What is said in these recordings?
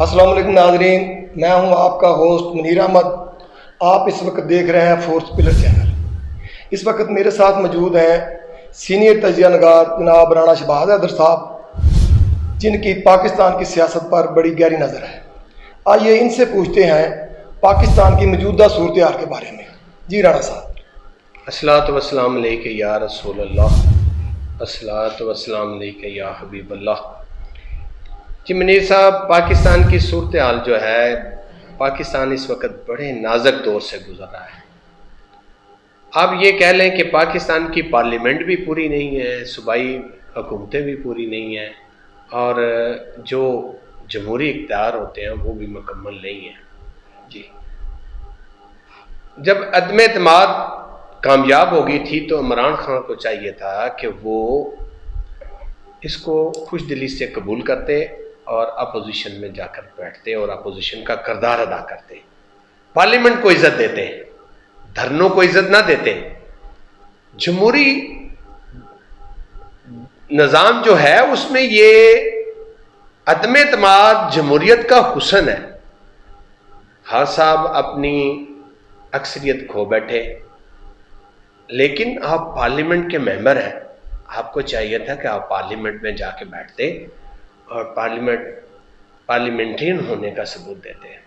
السلام علیکم ناظرین، میں ہوں آپ کا ہوسٹ منیر احمد۔ آپ اس وقت دیکھ رہے ہیں فورس پلر چینل۔ اس وقت میرے ساتھ موجود ہیں سینئر تجزیہ نگار جناب رانا شہباز حیدر صاحب، جن کی پاکستان کی سیاست پر بڑی گہری نظر ہے۔ آئیے ان سے پوچھتے ہیں پاکستان کی موجودہ صورتحال کے بارے میں۔ جی رانا صاحب۔ الصلاۃ والسلام علیک یا رسول اللہ، الصلاۃ والسلام علیک یا حبیب اللہ۔ جی منیر صاحب، پاکستان کی صورتحال جو ہے، پاکستان اس وقت بڑے نازک دور سے گزر رہا ہے۔ آپ یہ کہہ لیں کہ پاکستان کی پارلیمنٹ بھی پوری نہیں ہے، صوبائی حکومتیں بھی پوری نہیں ہیں، اور جو جمہوری اقتدار ہوتے ہیں وہ بھی مکمل نہیں ہیں۔ جی، جب عدم اعتماد کامیاب ہو گئی تھی تو عمران خان کو چاہیے تھا کہ وہ اس کو خوش دلی سے قبول کرتے اور اپوزیشن میں جا کر بیٹھتے اور اپوزیشن کا کردار ادا کرتے، پارلیمنٹ کو عزت دیتے، دھرنوں کو عزت نہ دیتے۔ جمہوری نظام جو ہے اس میں یہ عدم اعتماد جمہوریت کا حسن ہے۔ خان صاحب اپنی اکثریت کھو بیٹھے، لیکن آپ پارلیمنٹ کے ممبر ہیں، آپ کو چاہیے تھا کہ آپ پارلیمنٹ میں جا کے بیٹھتے اور پارلیمنٹرین ہونے کا ثبوت دیتے ہیں۔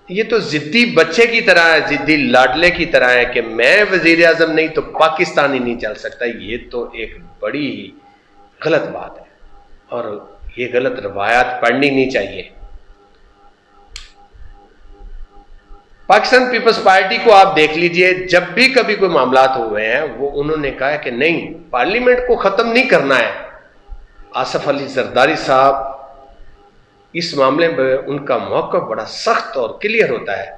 یہ تو ضدی بچے کی طرح ہے، ضدی لاڈلے کی طرح ہے کہ میں وزیر اعظم نہیں تو پاکستان ہی نہیں چل سکتا۔ یہ تو ایک بڑی ہی غلط بات ہے اور یہ غلط روایات پڑھنی نہیں چاہیے۔ پاکستان پیپلز پارٹی کو آپ دیکھ لیجئے، جب بھی کبھی کوئی معاملات ہوئے ہیں وہ انہوں نے کہا کہ نہیں، پارلیمنٹ کو ختم نہیں کرنا ہے۔ آصف علی زرداری صاحب، اس معاملے میں ان کا موقف بڑا سخت اور کلیئر ہوتا ہے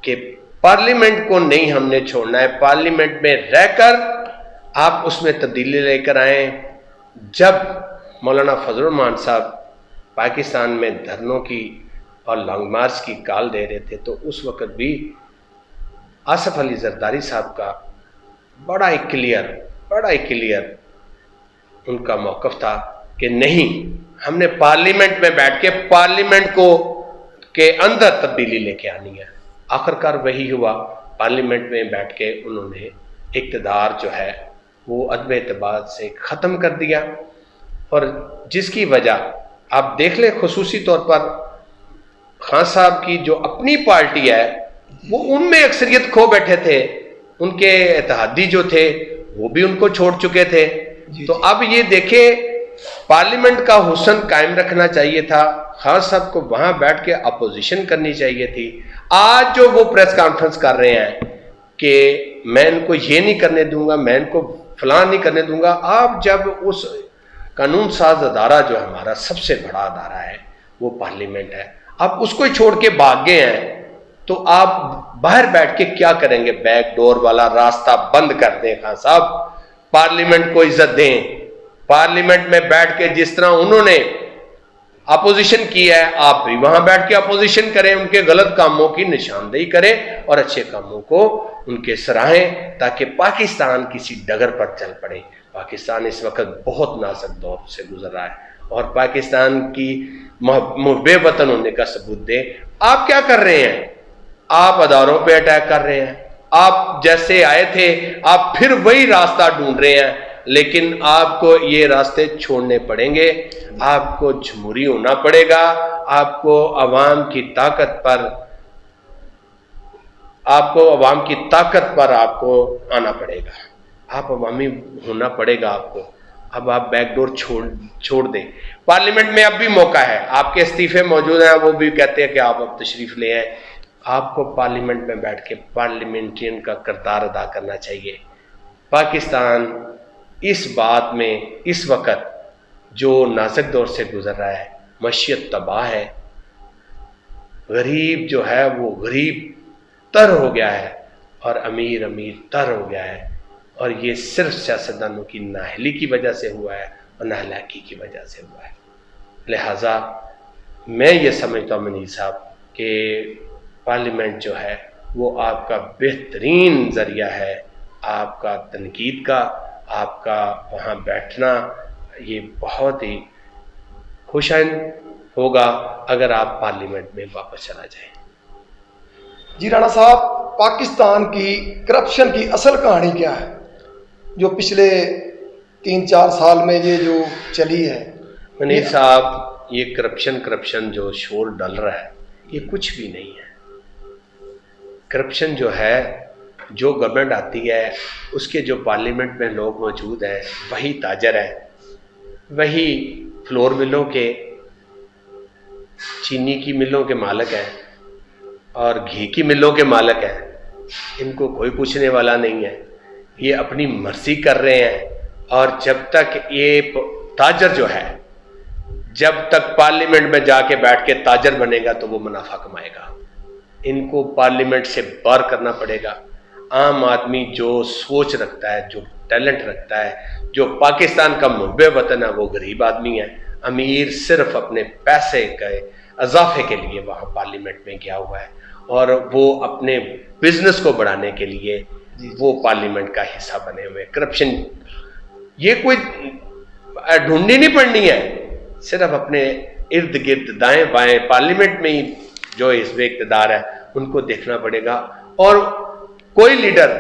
کہ پارلیمنٹ کو نہیں ہم نے چھوڑنا ہے، پارلیمنٹ میں رہ کر آپ اس میں تبدیلی لے کر آئیں۔ جب مولانا فضل الرحمان صاحب پاکستان میں دھرنوں کی اور لانگ مارچ کی کال دے رہے تھے تو اس وقت بھی آصف علی زرداری صاحب کا بڑا ہی کلیئر ان کا موقف تھا کہ نہیں، ہم نے پارلیمنٹ میں بیٹھ کے پارلیمنٹ کو کے اندر تبدیلی لے کے آنی ہے۔ آخرکار وہی ہوا، پارلیمنٹ میں بیٹھ کے انہوں نے اقتدار جو ہے وہ عدم اعتماد سے ختم کر دیا، اور جس کی وجہ آپ دیکھ لیں، خصوصی طور پر خان صاحب کی جو اپنی پارٹی ہے وہ ان میں اکثریت کھو بیٹھے تھے، ان کے اتحادی جو تھے وہ بھی ان کو چھوڑ چکے تھے۔ تو اب یہ دیکھیں، پارلیمنٹ کا حسن قائم رکھنا چاہیے تھا، خان صاحب کو وہاں بیٹھ کے اپوزیشن کرنی چاہیے تھی۔ آج جو وہ پریس کانفرنس کر رہے ہیں کہ میں ان کو یہ نہیں کرنے دوں گا، میں ان کو فلاں نہیں کرنے دوں گا، آپ جب اس قانون ساز ادارہ جو ہمارا سب سے بڑا ادارہ ہے وہ پارلیمنٹ ہے، آپ اس کو چھوڑ کے بھاگ گئے ہیں، تو آپ باہر بیٹھ کے کیا کریں گے؟ بیک ڈور والا راستہ بند کر دیں خان صاحب، پارلیمنٹ کو عزت دیں۔ پارلیمنٹ میں بیٹھ کے جس طرح انہوں نے اپوزیشن کی ہے، آپ بھی وہاں بیٹھ کے اپوزیشن کریں، ان کے غلط کاموں کی نشاندہی کریں اور اچھے کاموں کو ان کے سراہیں، تاکہ پاکستان کسی ڈگر پر چل پڑے۔ پاکستان اس وقت بہت نازک دور سے گزر رہا ہے اور پاکستان کی محب وطن ہونے کا ثبوت دیں۔ آپ کیا کر رہے ہیں؟ آپ اداروں پہ اٹیک کر رہے ہیں، آپ جیسے آئے تھے آپ پھر وہی راستہ ڈھونڈ رہے ہیں، لیکن آپ کو یہ راستے چھوڑنے پڑیں گے، آپ کو جمہوری ہونا پڑے گا، آپ کو عوام کی طاقت پر آپ کو آنا پڑے گا، آپ عوامی ہونا پڑے گا آپ کو۔ اب آپ بیک ڈور چھوڑ دیں۔ پارلیمنٹ میں اب بھی موقع ہے، آپ کے استعفے موجود ہیں، وہ بھی کہتے ہیں کہ آپ اب تشریف لے آئیں۔ آپ کو پارلیمنٹ میں بیٹھ کے پارلیمنٹرین کا کردار ادا کرنا چاہیے۔ پاکستان اس بات میں اس وقت جو نازک دور سے گزر رہا ہے، معیشت تباہ ہے، غریب جو ہے وہ غریب تر ہو گیا ہے اور امیر تر ہو گیا ہے، اور یہ صرف سیاستدانوں کی نااہلی کی وجہ سے ہوا ہے اور نااہلی کی وجہ سے ہوا ہے۔ لہٰذا میں یہ سمجھتا ہوں منیر صاحب کہ پارلیمنٹ جو ہے وہ آپ کا بہترین ذریعہ ہے، آپ کا تنقید کا، آپ کا وہاں بیٹھنا، یہ بہت ہی خوش ہوگا اگر آپ پارلیمنٹ میں واپس چلا جائیں۔ جی رانا صاحب، پاکستان کی کرپشن کی اصل کہانی کیا ہے جو پچھلے 3-4 سال میں یہ جو چلی ہے؟ منیر صاحب، یہ کرپشن جو شور ڈل رہا ہے یہ کچھ بھی نہیں ہے۔ کرپشن جو ہے، جو گورنمنٹ آتی ہے اس کے جو پارلیمنٹ میں لوگ موجود ہیں وہی تاجر ہیں، وہی فلور ملوں کے، چینی کی ملوں کے مالک ہیں اور گھی کی ملوں کے مالک ہیں۔ ان کو کوئی پوچھنے والا نہیں ہے، یہ اپنی مرضی کر رہے ہیں۔ اور جب تک یہ تاجر جو ہے، جب تک پارلیمنٹ میں جا کے بیٹھ کے تاجر بنے گا تو وہ منافع کمائے گا۔ ان کو پارلیمنٹ سے باہر کرنا پڑے گا۔ عام آدمی جو سوچ رکھتا ہے، جو ٹیلنٹ رکھتا ہے، جو پاکستان کا محب وطن ہے، وہ غریب آدمی ہے۔ امیر صرف اپنے پیسے کے اضافے کے لیے وہاں پارلیمنٹ میں گیا ہوا ہے، اور وہ اپنے بزنس کو بڑھانے کے لیے وہ پارلیمنٹ کا حصہ بنے ہوئے۔ کرپشن یہ کوئی ڈھونڈنی نہیں پڑنی ہے، صرف اپنے ارد گرد دائیں بائیں پارلیمنٹ میں ہی جو حزب اقتدار ہے ان کو دیکھنا پڑے گا۔ اور کوئی لیڈر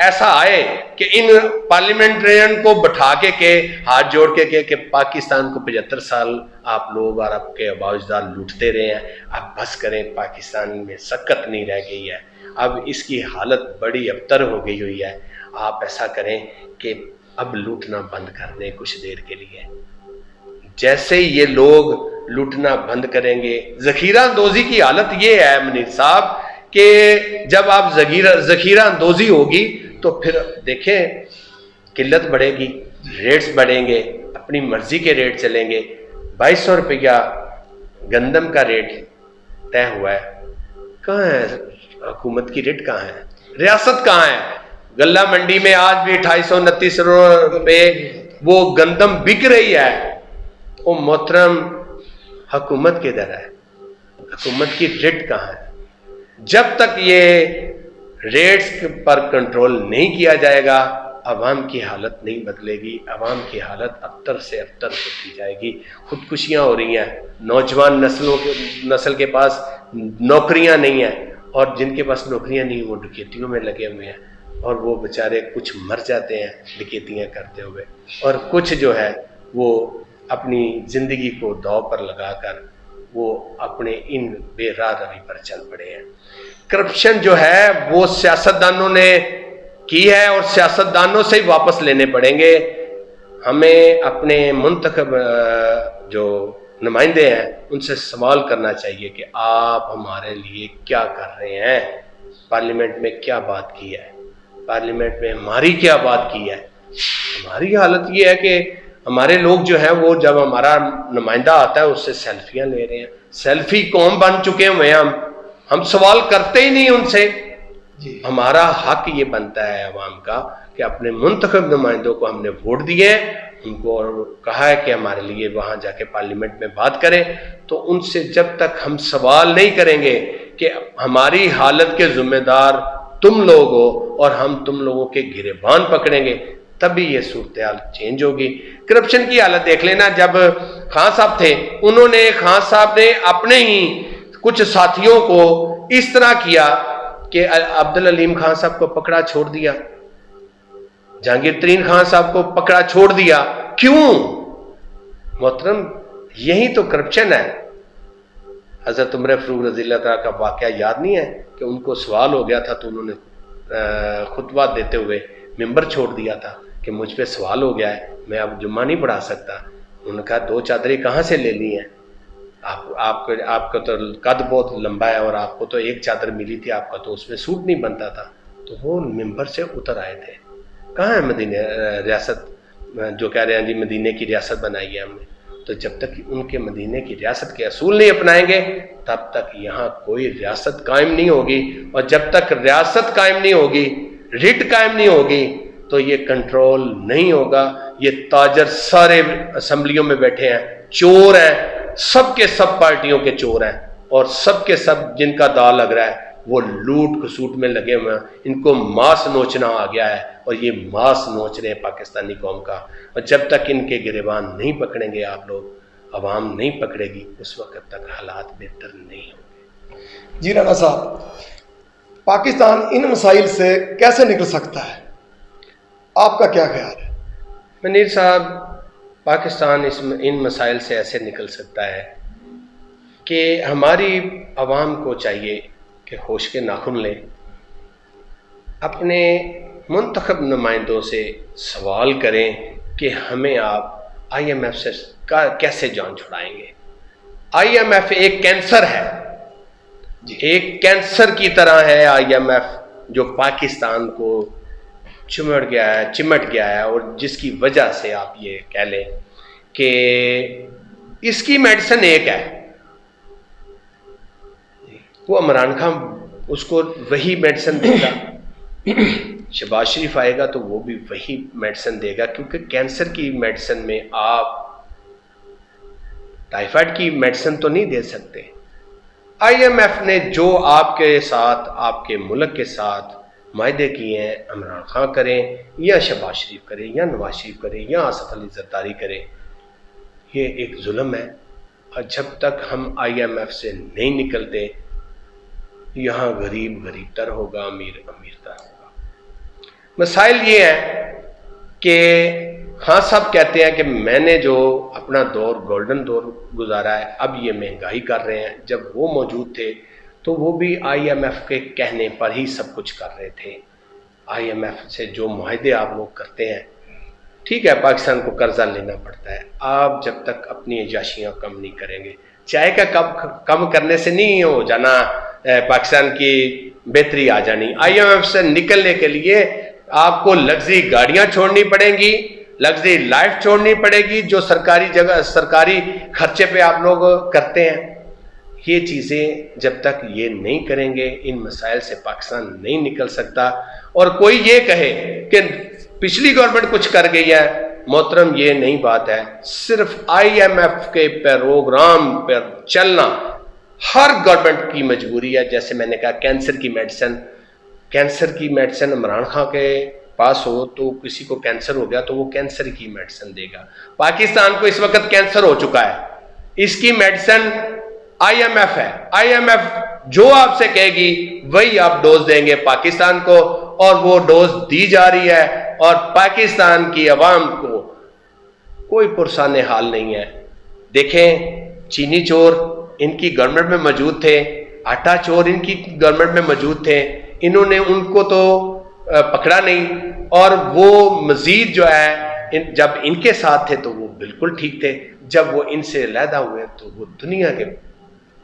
ایسا آئے کہ ان پارلیمنٹرین کو بٹھا کے ہاتھ جوڑ کے کہ پاکستان کو 75 سال آپ لوگ اور آپ کے آباء اجداد لوٹتے رہے ہیں، اب بس کریں، پاکستان میں سکت نہیں رہ گئی ہے، اب اس کی حالت بڑی ابتر ہو گئی ہوئی ہے، آپ ایسا کریں کہ اب لوٹنا بند کر دیں کچھ دیر کے لیے۔ جیسے یہ لوگ لوٹنا بند کریں گے، ذخیرہ اندوزی کی حالت یہ ہے منیر صاحب کہ جب آپ ذخیرہ اندوزی ہوگی تو پھر دیکھیں قلت بڑھے گی، ریٹس بڑھیں گے، اپنی مرضی کے ریٹ چلیں گے۔ 2200 روپیہ گندم کا ریٹ طے ہوا ہے، کہاں ہے حکومت کی ریٹ؟ کہاں ہے ریاست؟ کہاں ہے؟ غلہ منڈی میں آج بھی 2829 روپے وہ گندم بک رہی ہے۔ وہ محترم حکومت کدھر ہے؟ حکومت کی ریٹ کہاں ہے؟ جب تک یہ ریٹس پر کنٹرول نہیں کیا جائے گا عوام کی حالت نہیں بدلے گی، عوام کی حالت ابتر سے ابتر ہوتی جائے گی۔ خودکشیاں ہو رہی ہیں، نوجوان نسل کے پاس نوکریاں نہیں ہیں، اور جن کے پاس نوکریاں نہیں وہ ڈکیتیوں میں لگے ہوئے ہیں، اور وہ بیچارے کچھ مر جاتے ہیں ڈکیتیاں کرتے ہوئے، اور کچھ جو ہے وہ اپنی زندگی کو داؤ پر لگا کر وہ اپنے ان بے راہ روی پر چل پڑے ہیں۔ کرپشن جو ہے وہ سیاستدانوں نے کی ہے، اور سیاستدانوں سے ہی واپس لینے پڑیں گے۔ ہمیں اپنے منتخب جو نمائندے ہیں ان سے سوال کرنا چاہیے کہ آپ ہمارے لیے کیا کر رہے ہیں، پارلیمنٹ میں کیا بات کی ہے، پارلیمنٹ میں ہماری کیا بات کی ہے۔ ہماری حالت یہ ہے کہ ہمارے لوگ جو ہیں وہ جب ہمارا نمائندہ آتا ہے اس سے سیلفیاں لے رہے ہیں، سیلفی قوم بن چکے ہوئے ہیں ہم سوال کرتے ہی نہیں ان سے۔ ہمارا حق یہ بنتا ہے عوام کا کہ اپنے منتخب نمائندوں کو ہم نے ووٹ دیے، ان کو کہا ہے کہ ہمارے لیے وہاں جا کے پارلیمنٹ میں بات کریں، تو ان سے جب تک ہم سوال نہیں کریں گے کہ ہماری حالت کے ذمہ دار تم لوگ ہو اور ہم تم لوگوں کے گریبان پکڑیں گے، تبھی یہ صورتحال چینج ہوگی۔ کرپشن کی حالت دیکھ لینا، جب خان صاحب تھے خان صاحب نے اپنے ہی کچھ ساتھیوں کو اس طرح کیا کہ عبدالعلیم خان صاحب کو پکڑا چھوڑ دیا، جہانگیر ترین خان صاحب کو پکڑا چھوڑ دیا۔ کیوں محترم؟ یہی تو کرپشن ہے۔ حضرت عمر فاروق رضی اللہ تعالیٰ کا واقعہ یاد نہیں ہے کہ ان کو سوال ہو گیا تھا تو انہوں نے خطبہ دیتے ہوئے ممبر چھوڑ دیا تھا کہ مجھ پہ سوال ہو گیا ہے، میں اب جمعہ نہیں پڑھا سکتا۔ انہوں نے کہا 2 چادریں کہاں سے لے لی ہیں؟ آپ کا تو قد بہت لمبا ہے اور آپ کو تو 1 چادر ملی تھی، آپ کا تو اس میں سوٹ نہیں بنتا تھا۔ تو وہ ممبر سے اتر آئے تھے۔ کہاں ہے مدینہ ریاست جو کہہ رہے ہیں جی مدینے کی ریاست بنائی ہے ہم نے؟ تو جب تک ان کے مدینے کی ریاست کے اصول نہیں اپنائیں گے تب تک یہاں کوئی ریاست قائم نہیں ہوگی، اور جب تک ریاست قائم نہیں ہوگی، ریٹ قائم نہیں ہوگی، تو یہ کنٹرول نہیں ہوگا۔ یہ تاجر سارے اسمبلیوں میں بیٹھے ہیں، چور ہیں، سب کے سب پارٹیوں کے چور ہیں، اور سب کے سب جن کا داؤ لگ رہا ہے وہ لوٹ کسوٹ میں لگے ہوئے ہیں۔ ان کو ماس نوچنا آ گیا ہے، اور یہ ماس نوچ رہے ہیں پاکستانی قوم کا۔ اور جب تک ان کے گریبان نہیں پکڑیں گے آپ لوگ، عوام نہیں پکڑے گی اس وقت تک حالات بہتر نہیں ہوں گے۔ جی رانا صاحب، پاکستان ان مسائل سے کیسے نکل سکتا ہے؟ آپ کا کیا خیال ہے؟ منیر صاحب، پاکستان ان مسائل سے ایسے نکل سکتا ہے کہ ہماری عوام کو چاہیے کہ ہوش کے ناخن لیں، اپنے منتخب نمائندوں سے سوال کریں کہ ہمیں آپ آئی ایم ایف سے کیسے جان چھڑائیں گے۔ آئی ایم ایف ایک کینسر ہے، ایک کینسر کی طرح ہے آئی ایم ایف، جو پاکستان کو چمٹ گیا ہے، اور جس کی وجہ سے آپ یہ کہہ لیں کہ اس کی میڈیسن ایک ہے، وہ عمران خان اس کو وہی میڈیسن دے گا، شہباز شریف آئے گا تو وہ بھی وہی میڈیسن دے گا، کیونکہ کینسر کی میڈیسن میں آپ ٹائیفائڈ کی میڈیسن تو نہیں دے سکتے۔ آئی ایم ایف نے جو آپ کے ساتھ، آپ کے ملک کے ساتھ معاہدے کیے ہیں، عمران خان کریں یا شہباز شریف کریں یا نواز شریف کریں یا آصف علی زرداری کریں، یہ ایک ظلم ہے، اور جب تک ہم آئی ایم ایف سے نہیں نکلتے، یہاں غریب غریب تر ہوگا، امیر امیر تر ہوگا۔ مسائل یہ ہے کہ خان صاحب کہتے ہیں کہ میں نے جو اپنا دور گولڈن دور گزارا ہے، اب یہ مہنگائی کر رہے ہیں۔ جب وہ موجود تھے تو وہ بھی آئی ایم ایف کے کہنے پر ہی سب کچھ کر رہے تھے۔ آئی ایم ایف سے جو معاہدے آپ لوگ کرتے ہیں، ٹھیک ہے پاکستان کو قرضہ لینا پڑتا ہے، آپ جب تک اپنی عیاشیاں کم نہیں کریں گے، چائے کا کم کرنے سے نہیں ہو جانا پاکستان کی بہتری آ جانی۔ آئی ایم ایف سے نکلنے کے لیے آپ کو لگژری گاڑیاں چھوڑنی پڑیں گی، لگژری لائف چھوڑنی پڑے گی، جو سرکاری خرچے پہ آپ لوگ کرتے ہیں۔ یہ چیزیں جب تک یہ نہیں کریں گے، ان مسائل سے پاکستان نہیں نکل سکتا۔ اور کوئی یہ کہے کہ پچھلی گورنمنٹ کچھ کر گئی ہے، محترم یہ نہیں بات ہے۔ صرف آئی ایم ایف کے پروگرام پر چلنا ہر گورنمنٹ کی مجبوری ہے۔ جیسے میں نے کہا کینسر کی میڈیسن عمران خان کے پاس ہو تو کسی کو کینسر ہو گیا تو وہ کینسر کی میڈیسن دے گا۔ پاکستان کو اس وقت کینسر ہو چکا ہے، اس کی میڈیسن آئی ایم ایف ہے۔ آئی ایم ایف جو آپ سے کہے گی وہی آپ ڈوز دیں گے پاکستان کو، اور وہ ڈوز دی جا رہی ہے، اور پاکستان کی عوام کو کوئی پرسان حال نہیں ہے۔ دیکھیں، چینی چور ان کی گورنمنٹ میں موجود تھے، آٹا چور ان کی گورنمنٹ میں موجود تھے، انہوں نے ان کو تو پکڑا نہیں، اور وہ مزید جو ہے جب ان کے ساتھ تھے تو وہ بالکل ٹھیک تھے، جب وہ ان سے علیحدہ ہوئے تو وہ دنیا کے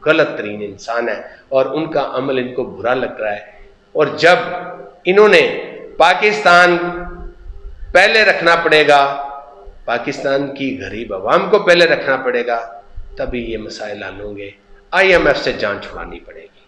غلط ترین انسان ہے، اور ان کا عمل ان کو برا لگ رہا ہے۔ اور جب انہوں نے پاکستان پہلے رکھنا پڑے گا، پاکستان کی غریب عوام کو پہلے رکھنا پڑے گا، تبھی یہ مسائل حل ہوں گے۔ آئی ایم ایف سے جان چھڑانی پڑے گی۔